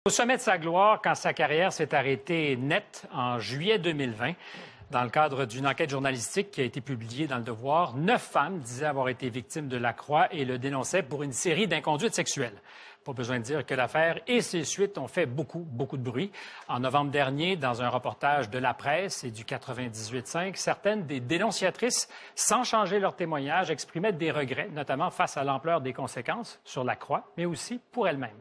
Au sommet de sa gloire, quand sa carrière s'est arrêtée net en juillet 2020, dans le cadre d'une enquête journalistique qui a été publiée dans Le Devoir, 9 femmes disaient avoir été victimes de la croix et le dénonçaient pour une série d'inconduites sexuelles. Pas besoin de dire que l'affaire et ses suites ont fait beaucoup de bruit. En novembre dernier, dans un reportage de La Presse et du 98.5, certaines des dénonciatrices, sans changer leur témoignage, exprimaient des regrets, notamment face à l'ampleur des conséquences sur la croix, mais aussi pour elles-mêmes.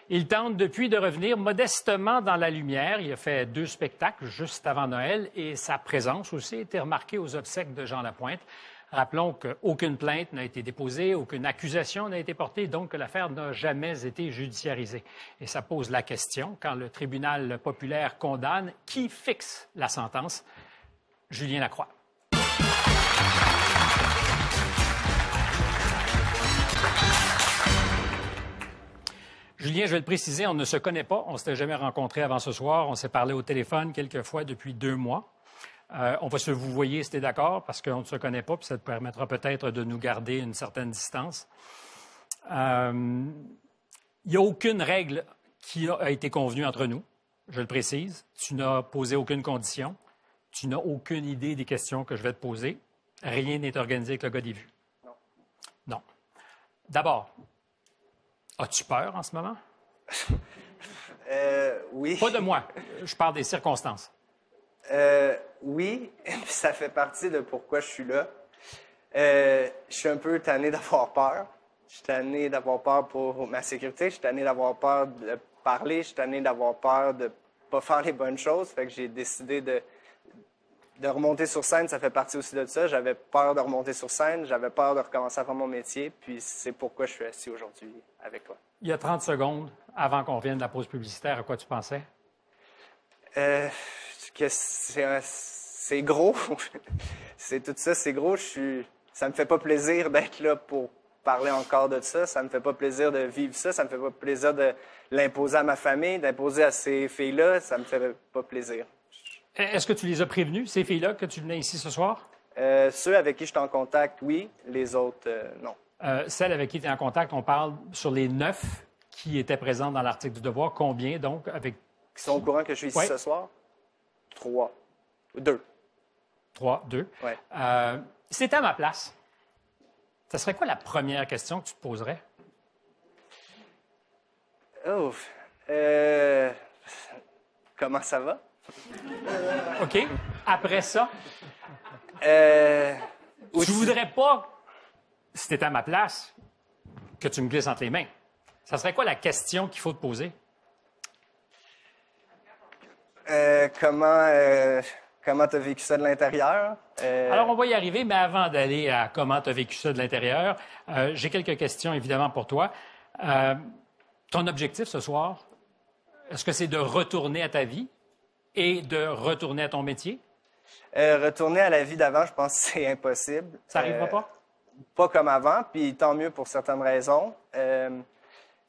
Il tente depuis de revenir modestement dans la lumière. Il a fait 2 spectacles juste avant Noël et sa présence aussi a été remarquée aux obsèques de Jean Lapointe. Rappelons qu'aucune plainte n'a été déposée, aucune accusation n'a été portée, donc que l'affaire n'a jamais été judiciarisée. Et ça pose la question, quand le tribunal populaire condamne, qui fixe la sentence? Julien Lacroix. Julien, je vais le préciser, on ne se connaît pas, on ne s'était jamais rencontrés avant ce soir, on s'est parlé au téléphone quelques fois depuis 2 mois. On va se vouvoyer, si tu es d'accord, parce qu'on ne se connaît pas, puis ça te permettra peut-être de nous garder une certaine distance. Il n'y a aucune règle qui a été convenue entre nous, je le précise. Tu n'as posé aucune condition. Tu n'as aucune idée des questions que je vais te poser. Rien n'est organisé avec le gars des vues. Non. Non. D'abord, as-tu peur en ce moment? Oui. Pas de moi. Je parle des circonstances. Oui, ça fait partie de pourquoi je suis là. Je suis un peu tanné d'avoir peur. Je suis tanné d'avoir peur pour ma sécurité. Je suis tanné d'avoir peur de parler. Je suis tanné d'avoir peur de ne pas faire les bonnes choses. Fait que j'ai décidé de remonter sur scène. Ça fait partie aussi de ça. J'avais peur de remonter sur scène. J'avais peur de recommencer à faire mon métier. Puis c'est pourquoi je suis assis aujourd'hui avec toi. Il y a 30 secondes, avant qu'on revienne de la pause publicitaire, à quoi tu pensais? Que c'est gros. C'est tout ça, c'est gros. Ça me fait pas plaisir d'être là pour parler encore de ça. Ça me fait pas plaisir de vivre ça. Ça me fait pas plaisir de l'imposer à ma famille, d'imposer à ces filles-là. Ça me fait pas plaisir. Est-ce que tu les as prévenus, ces filles-là, que tu venais ici ce soir? Ceux avec qui je suis en contact, oui. Les autres, non. Celles avec qui tu es en contact, on parle sur les 9 qui étaient présentes dans l'article du Devoir. Combien, donc, avec... Qui sont au courant que je suis ici ce soir? 3. 2. 3, 2. Ouais. Si tu étais à ma place, ce serait quoi la première question que tu te poserais? Oh. Comment ça va? OK. Après ça, je voudrais pas, si tu étais à ma place, que tu me glisses entre les mains. Ça serait quoi la question qu'il faut te poser? Comment tu as vécu ça de l'intérieur? Alors, on va y arriver, mais avant d'aller à comment tu as vécu ça de l'intérieur, j'ai quelques questions, évidemment, pour toi. Ton objectif ce soir, est-ce que c'est de retourner à ta vie et de retourner à ton métier? Retourner à la vie d'avant, je pense que c'est impossible. Ça n'arrivera pas? Pas comme avant, puis tant mieux pour certaines raisons.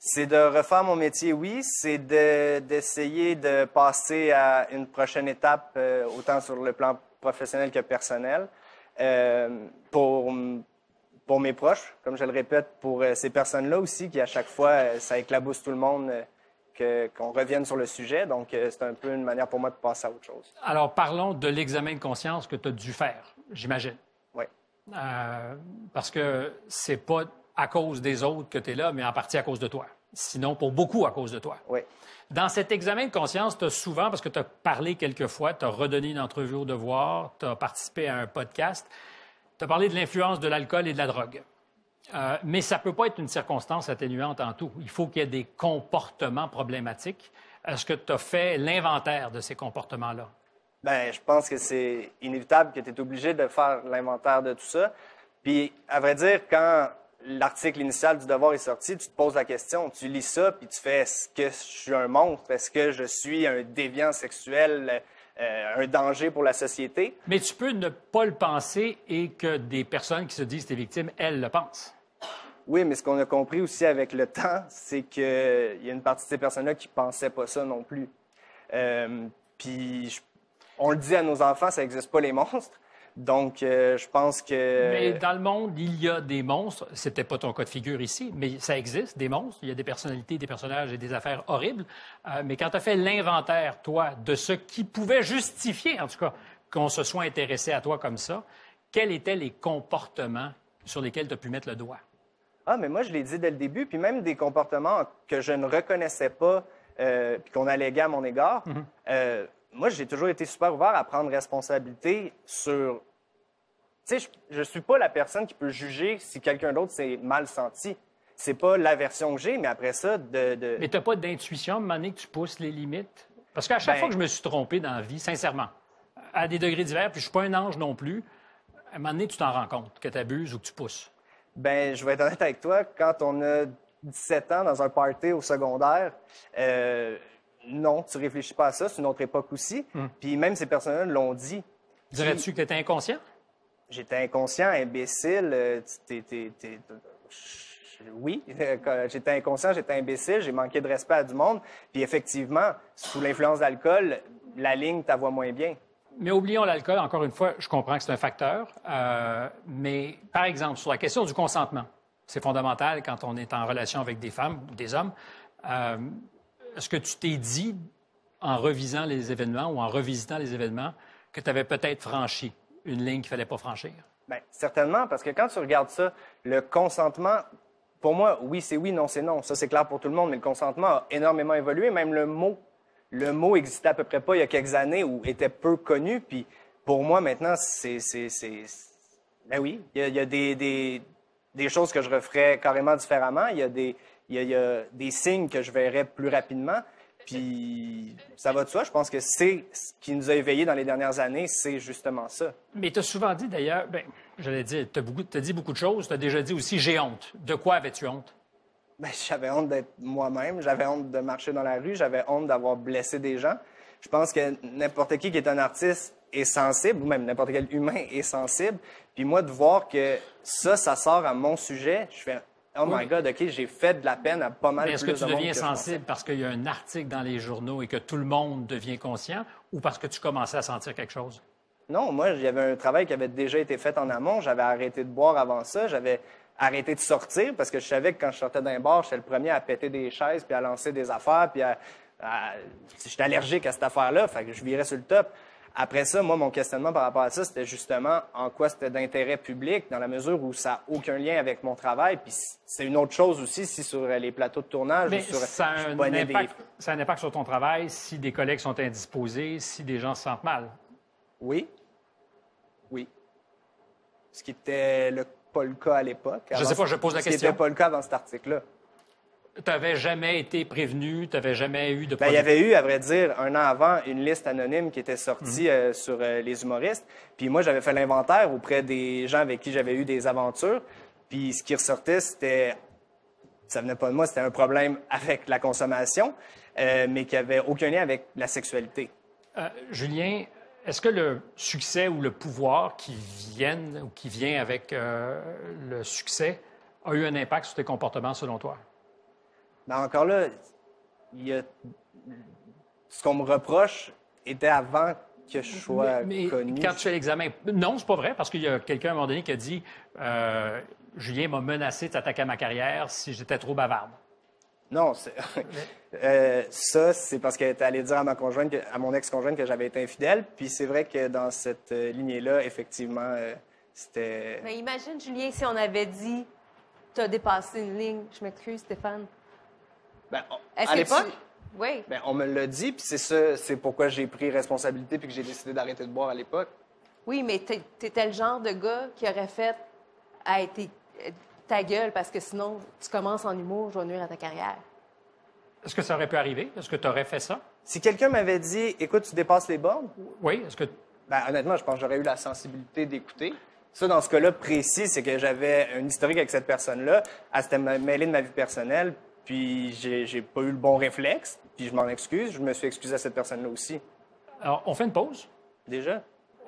C'est de refaire mon métier, oui. C'est d'essayer de passer à une prochaine étape, autant sur le plan professionnel que personnel, pour mes proches, comme je le répète, pour ces personnes-là aussi, qui à chaque fois, ça éclabousse tout le monde, qu'on revienne sur le sujet. Donc, c'est un peu une manière pour moi de passer à autre chose. Alors, parlons de l'examen de conscience que tu as dû faire, j'imagine. Oui. Parce que c'est pas à cause des autres que tu es là, mais en partie à cause de toi. Sinon, pour beaucoup à cause de toi. Oui. Dans cet examen de conscience, tu as souvent, parce que tu as parlé quelques fois, tu as redonné une entrevue au Devoir, tu as participé à un podcast, tu as parlé de l'influence de l'alcool et de la drogue. Mais ça ne peut pas être une circonstance atténuante en tout. Il faut qu'il y ait des comportements problématiques. Est-ce que tu as fait l'inventaire de ces comportements-là? Bien, je pense que c'est inévitable que tu es obligé de faire l'inventaire de tout ça. Puis, à vrai dire, quand l'article initial du Devoir est sorti, tu te poses la question, tu lis ça, puis tu fais, est-ce que je suis un monstre? Est-ce que je suis un déviant sexuel, un danger pour la société? Mais tu peux ne pas le penser et que des personnes qui se disent tes victimes, elles le pensent. Oui, mais ce qu'on a compris aussi avec le temps, c'est qu'il y a une partie de ces personnes-là qui ne pensaient pas ça non plus. Puis, on le dit à nos enfants, ça n'existe pas les monstres, Donc, je pense que... Mais dans le monde, il y a des monstres. C'est peut-être pas ton cas de figure ici, mais ça existe, des monstres. Il y a des personnalités, des personnages et des affaires horribles. Mais quand tu as fait l'inventaire, toi, de ce qui pouvait justifier, en tout cas, qu'on se soit intéressé à toi comme ça, quels étaient les comportements sur lesquels tu as pu mettre le doigt? Ah, mais moi, je l'ai dit dès le début, puis même des comportements que je ne reconnaissais pas, puis qu'on alléguait à mon égard. Moi, j'ai toujours été super ouvert à prendre responsabilité sur... Tu sais, je suis pas la personne qui peut juger si quelqu'un d'autre s'est mal senti. C'est pas l'aversion que j'ai, mais après ça, Mais t'as pas d'intuition à un moment donné que tu pousses les limites? Parce qu'à chaque fois que je me suis trompé dans la vie, sincèrement, à des degrés divers, puis je suis pas un ange non plus, à un moment donné, tu t'en rends compte que tu abuses ou que tu pousses. Ben, je vais être honnête avec toi, quand on a 17 ans dans un party au secondaire, non, tu réfléchis pas à ça, c'est une autre époque aussi. Puis même ces personnes-là l'ont dit. Dirais-tu que tu étais inconscient? J'étais inconscient, imbécile. Oui, j'étais inconscient, j'étais imbécile, j'ai manqué de respect à du monde. Puis effectivement, sous l'influence d'alcool, la ligne, ta voix moins bien. Mais oublions l'alcool, encore une fois, je comprends que c'est un facteur. Mais par exemple, sur la question du consentement, c'est fondamental quand on est en relation avec des femmes ou des hommes. Est-ce que tu t'es dit, en revisant les événements ou en revisitant les événements, que tu avais peut-être franchi une ligne qu'il ne fallait pas franchir? Bien, certainement, parce que quand tu regardes ça, le consentement, pour moi, oui, c'est oui, non, c'est non. Ça, c'est clair pour tout le monde, mais le consentement a énormément évolué. Même le mot existait à peu près pas il y a quelques années ou était peu connu. Puis pour moi, maintenant, Ben oui, il y a des choses que je referais carrément différemment. Il y a des signes que je verrais plus rapidement. Puis ça va de soi. Je pense que c'est ce qui nous a éveillés dans les dernières années, c'est justement ça. Mais tu as souvent dit d'ailleurs, j'allais dire, tu as dit beaucoup de choses. Tu as déjà dit aussi, j'ai honte. De quoi avais-tu honte? Ben, j'avais honte d'être moi-même. J'avais honte de marcher dans la rue. J'avais honte d'avoir blessé des gens. Je pense que n'importe qui est un artiste est sensible, ou même n'importe quel humain est sensible. Puis moi, de voir que ça sort à mon sujet, je fais... Oh my God, OK, j'ai fait de la peine à pas mal plus de monde. Est-ce que tu deviens sensible parce qu'il y a un article dans les journaux et que tout le monde devient conscient ou parce que tu commençais à sentir quelque chose? Non, moi, il y avait un travail qui avait déjà été fait en amont. J'avais arrêté de boire avant ça. J'avais arrêté de sortir parce que je savais que quand je sortais d'un bar, j'étais le premier à péter des chaises puis à lancer des affaires puis j'étais allergique à cette affaire-là. Fait que je virais sur le top. Après ça, moi, mon questionnement par rapport à ça, c'était justement en quoi c'était d'intérêt public, dans la mesure où ça n'a aucun lien avec mon travail. Puis c'est une autre chose aussi, si sur les plateaux de tournage... Mais ça a un impact sur ton travail si des collègues sont indisposés, si des gens se sentent mal. Oui. Oui. Ce qui n'était pas le cas à l'époque. Je ne sais pas, je pose la question. Ce qui n'était pas le cas dans cet article-là. Tu n'avais jamais été prévenu, tu n'avais jamais eu de... Bien, il y avait eu, à vrai dire, un an avant, une liste anonyme qui était sortie sur les humoristes. Puis moi, j'avais fait l'inventaire auprès des gens avec qui j'avais eu des aventures. Puis ce qui ressortait, c'était... Ça venait pas de moi, c'était un problème avec la consommation, mais qui n'avait aucun lien avec la sexualité. Julien, est-ce que le succès ou le pouvoir qui vient avec le succès a eu un impact sur tes comportements, selon toi? Ben encore là, ce qu'on me reproche était avant que je sois connu. Quand tu fais l'examen, non, c'est pas vrai, parce qu'il y a quelqu'un à un moment donné qui a dit Julien m'a menacé de s'attaquer à ma carrière si j'étais trop bavarde. Non, ça, c'est parce qu'elle était allée dire à mon ex-conjointe que j'avais été infidèle. Puis c'est vrai que dans cette lignée-là, effectivement, c'était... Mais imagine, Julien, si on avait dit tu as dépassé une ligne. Je m'excuse, Stéphane. Ben, à l'époque? Oui. Ben, on me l'a dit, puis c'est ça, c'est pourquoi j'ai pris responsabilité puis que j'ai décidé d'arrêter de boire à l'époque. Oui, mais t'étais le genre de gars qui aurait fait ta gueule parce que sinon, tu commences en humour, je vais nuire à ta carrière. Est-ce que ça aurait pu arriver? Est-ce que tu aurais fait ça? Si quelqu'un m'avait dit, écoute, tu dépasses les bornes? Oui, est-ce que... Ben, honnêtement, je pense que j'aurais eu la sensibilité d'écouter. Ça, dans ce cas-là précis, c'est que j'avais un historique avec cette personne-là. Elle s'était mêlée de ma vie personnelle, puis j'ai pas eu le bon réflexe, puis je m'en excuse. Je me suis excusé à cette personne-là aussi. Alors, on fait une pause? Déjà?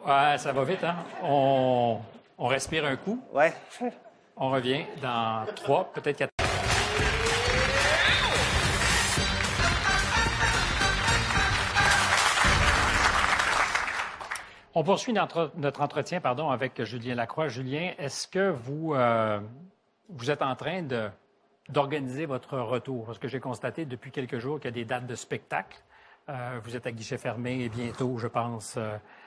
Ouais, ça va vite, hein? On respire un coup. Ouais. On revient dans 3, peut-être 4. On poursuit notre entretien avec Julien Lacroix. Julien, est-ce que vous êtes en train d'organiser votre retour? Parce que j'ai constaté depuis quelques jours qu'il y a des dates de spectacle. Vous êtes à guichet fermé et bientôt, je pense,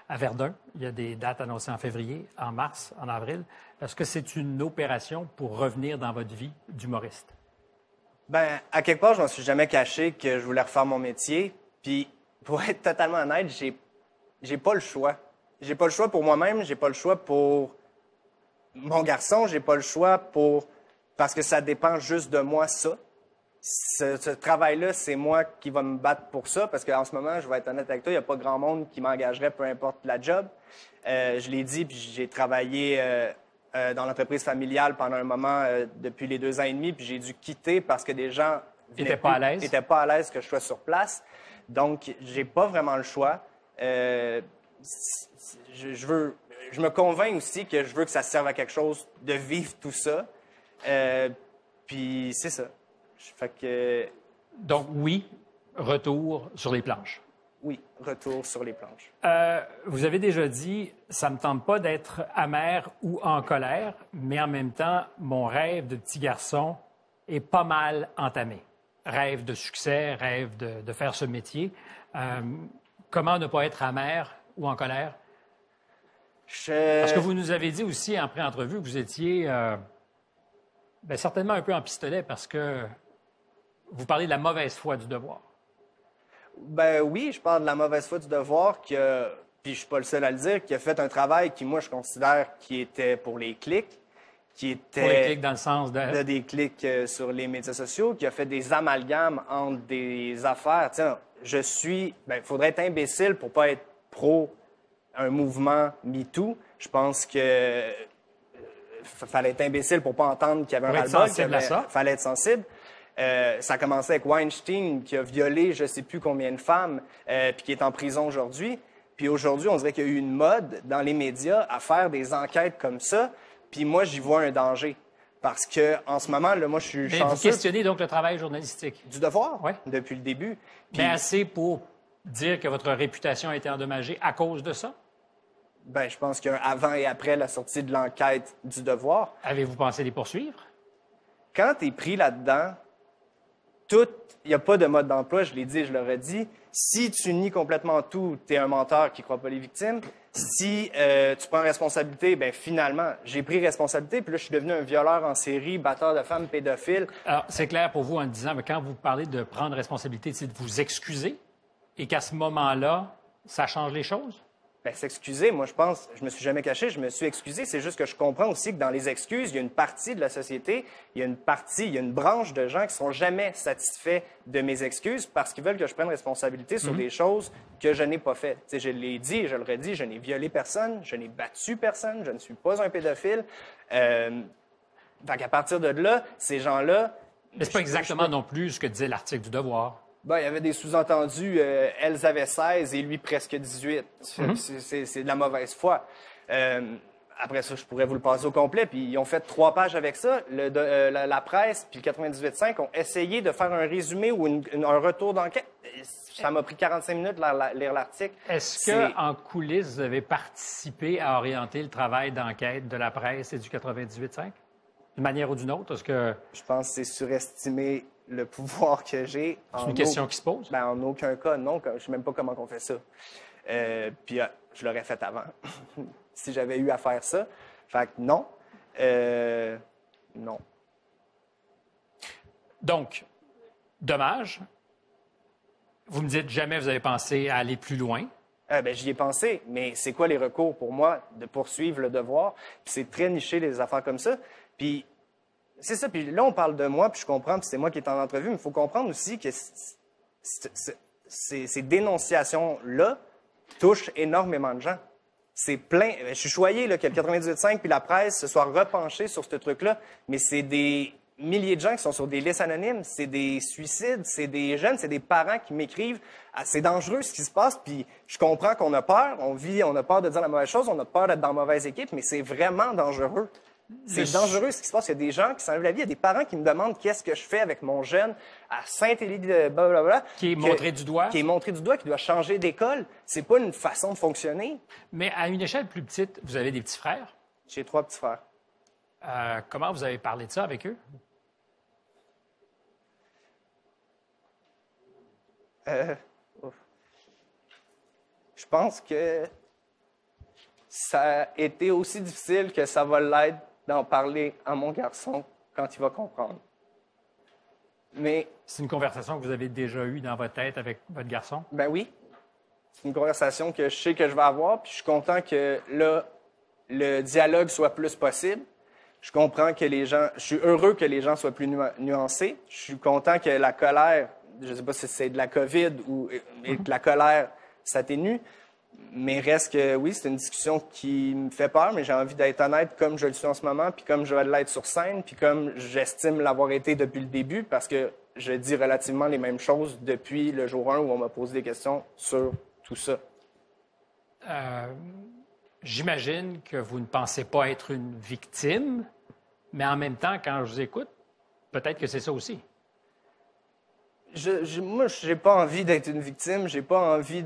à Verdun. Il y a des dates annoncées en février, en mars, en avril. Est-ce que c'est une opération pour revenir dans votre vie d'humoriste? Ben, à quelque part, je m'en suis jamais caché que je voulais refaire mon métier. Puis, pour être totalement honnête, j'ai pas le choix. J'ai pas le choix pour moi-même, j'ai pas le choix pour mon garçon, j'ai pas le choix parce que ça dépend juste de moi, ça. Ce travail-là, c'est moi qui va me battre pour ça, parce qu'en ce moment, je vais être honnête avec toi, il n'y a pas grand monde qui m'engagerait, peu importe la job. Je l'ai dit, puis j'ai travaillé dans l'entreprise familiale pendant un moment depuis les 2 ans et demi, puis j'ai dû quitter parce que des gens n'étaient pas à l'aise. N'étaient pas à l'aise que je sois sur place. Donc, j'ai pas vraiment le choix. Je me convainc aussi que je veux que ça serve à quelque chose de vivre tout ça. Puis c'est ça. Fait que... Donc oui, retour sur les planches. Oui, retour sur les planches. Vous avez déjà dit, ça me tente pas d'être amer ou en colère, mais en même temps, mon rêve de petit garçon est pas mal entamé. Rêve de succès, rêve de faire ce métier. Comment ne pas être amer ou en colère? Parce que vous nous avez dit aussi en pré-entrevue que vous étiez certainement un peu en pistolet parce que vous parlez de la mauvaise foi du devoir. Ben oui, je parle de la mauvaise foi du devoir puis je suis pas le seul à le dire, qui a fait un travail qui, moi, je considère qui était pour les clics, qui était... Pour les clics dans le sens de... Des clics sur les médias sociaux, qui a fait des amalgames entre des affaires. Tiens, il faudrait être imbécile pour pas être pro un mouvement MeToo. Je pense que fallait être imbécile pour pas entendre qu'il y avait un ras-le-bol. Fallait être sensible. Ça a commencé avec Weinstein, qui a violé je sais plus combien de femmes, puis qui est en prison aujourd'hui. Puis aujourd'hui, on dirait qu'il y a eu une mode dans les médias à faire des enquêtes comme ça. Puis moi, j'y vois un danger. Parce que en ce moment, là, moi, je suis chanceux. Vous questionnez donc le travail journalistique? Du devoir, oui. Depuis le début. Puis... Mais assez pour dire que votre réputation a été endommagée à cause de ça? Ben, je pense qu'il y a un avant et après la sortie de l'enquête du devoir. Avez-vous pensé les poursuivre? Quand tu es pris là-dedans, il n'y a pas de mode d'emploi, je l'ai dit, je l'aurais dit. Si tu nies complètement tout, tu es un menteur qui ne croit pas les victimes. Si tu prends responsabilité, ben finalement, j'ai pris responsabilité, puis là, je suis devenu un violeur en série, batteur de femmes, pédophile. Alors, c'est clair pour vous en disant, mais quand vous parlez de prendre responsabilité, c'est de vous excuser et qu'à ce moment-là, ça change les choses? Ben, s'excuser, moi, je me suis jamais caché, je me suis excusé. C'est juste que je comprends aussi que dans les excuses, il y a une partie de la société, il y a une branche de gens qui sont jamais satisfaits de mes excuses parce qu'ils veulent que je prenne responsabilité sur des choses que je n'ai pas faites. Tu sais, je l'ai dit et je le redis, je n'ai violé personne, je n'ai battu personne, je ne suis pas un pédophile. Fait qu'à partir de là, ces gens-là... Mais c'est pas exactement non plus ce que disait l'article du Devoir. Ben, il y avait des sous-entendus, elles avaient 16 et lui presque 18. C'est de la mauvaise foi. Après ça, je pourrais vous le passer au complet. Puis ils ont fait 3 pages avec ça. La presse puis le 98.5 ont essayé de faire un résumé ou un retour d'enquête. Ça m'a pris 45 minutes de lire l'article. Est-ce qu'en coulisses, vous avez participé à orienter le travail d'enquête de la presse et du 98.5? D'une manière ou d'une autre? Est-ce que... Je pense que c'est surestimer le pouvoir que j'ai. C'est une question qui se pose? Ben, en aucun cas, non. Je ne sais même pas comment on fait ça. Puis je l'aurais fait avant, si j'avais eu à faire ça. Fait que non. Non. Donc, dommage. Vous me dites jamais vous avez pensé à aller plus loin. Ben, j'y ai pensé, mais c'est quoi les recours pour moi de poursuivre le devoir? Puis c'est très niché, les affaires comme ça. Puis c'est ça. Puis là, on parle de moi, puis je comprends, puis c'est moi qui est en entrevue, mais il faut comprendre aussi que ces dénonciations-là touchent énormément de gens. C'est plein. Je suis choyé là, que le 98.5 puis la presse se soient repenchés sur ce truc-là, mais c'est des milliers de gens qui sont sur des listes anonymes. C'est des suicides, c'est des jeunes, c'est des parents qui m'écrivent. Ah, c'est dangereux ce qui se passe, puis je comprends qu'on a peur. On a peur de dire la mauvaise chose, on a peur d'être dans la mauvaise équipe, mais c'est vraiment dangereux. C'est dangereux ce qui se passe. Il y a des gens qui s'enlèvent la vie. Il y a des parents qui me demandent qu'est-ce que je fais avec mon jeune à Saint-Élie de blablabla. Qui est montré du doigt. Qui est montré du doigt, qui doit changer d'école. C'est pas une façon de fonctionner. Mais à une échelle plus petite, vous avez des petits frères. J'ai 3 petits frères. Comment vous avez parlé de ça avec eux? Je pense que ça a été aussi difficile que ça va l'être d'en parler à mon garçon quand il va comprendre. Mais C'est une conversation que vous avez déjà eue dans votre tête avec votre garçon? ben oui, c'est une conversation que je sais que je vais avoir, puis je suis content que là, le dialogue soit plus possible. Je comprends que je suis heureux que les gens soient plus nuancés. Je suis content que la colère, je ne sais pas si c'est de la COVID et que la colère s'atténue, mais reste que oui, c'est une discussion qui me fait peur, mais j'ai envie d'être honnête comme je le suis en ce moment, puis comme je vais l'être sur scène, puis comme j'estime l'avoir été depuis le début, parce que je dis relativement les mêmes choses depuis le jour 1 où on m'a posé des questions sur tout ça. J'imagine que vous ne pensez pas être une victime, mais en même temps, quand je vous écoute, peut-être que c'est ça aussi. Moi, j'ai pas envie d'être une victime. J'ai pas envie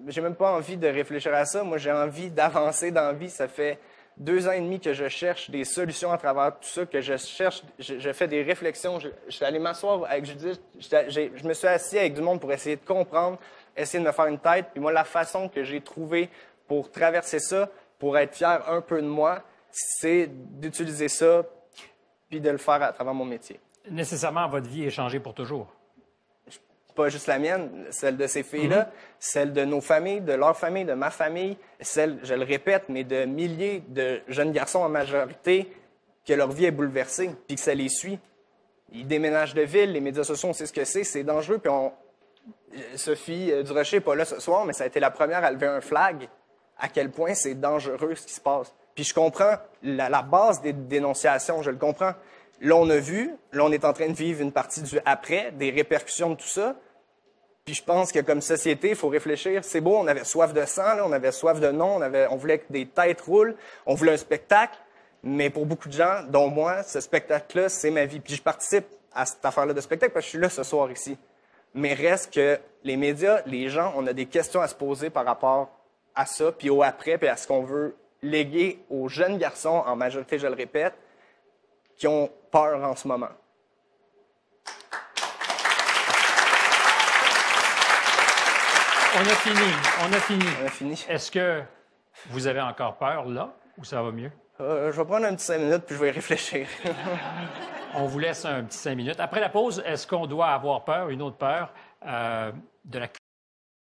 j'ai même pas envie de réfléchir à ça. Moi, j'ai envie d'avancer dans la vie. Ça fait 2 ans et demi que je cherche des solutions à travers tout ça, que je cherche, je fais des réflexions. Je suis allé m'asseoir avec Judith. Je me suis assis avec du monde pour essayer de comprendre, essayer de me faire une tête. Puis moi, la façon que j'ai trouvée pour traverser ça, pour être fier un peu de moi, c'est d'utiliser ça puis de le faire à travers mon métier. Nécessairement, votre vie est changée pour toujours. Pas juste la mienne, celle de ces filles-là, celle de nos familles, de leur famille, de ma famille, celle, je le répète, mais de milliers de jeunes garçons en majorité que leur vie est bouleversée puis que ça les suit. Ils déménagent de ville, les médias sociaux, on sait ce que c'est dangereux. Puis Sophie Durocher n'est pas là ce soir, mais ça a été la première à lever un flag à quel point c'est dangereux ce qui se passe. Puis je comprends la base des dénonciations, je le comprends. Là, on a vu, là, on est en train de vivre une partie du après, des répercussions de tout ça. Puis je pense que comme société, il faut réfléchir. C'est beau, on avait soif de sang, là, on avait soif de nom, on voulait que des têtes roulent, on voulait un spectacle. Mais pour beaucoup de gens, dont moi, ce spectacle-là, c'est ma vie. Puis je participe à cette affaire-là de spectacle parce que je suis là ce soir ici. Mais reste que les médias, les gens, on a des questions à se poser par rapport à ça, puis au après, puis à ce qu'on veut léguer aux jeunes garçons, en majorité, je le répète, qui ont peur en ce moment. On a fini. Est-ce que vous avez encore peur là ou ça va mieux? Je vais prendre un petit 5 minutes puis je vais y réfléchir. On vous laisse un petit 5 minutes. Après la pause, est-ce qu'on doit avoir peur, une autre peur, de la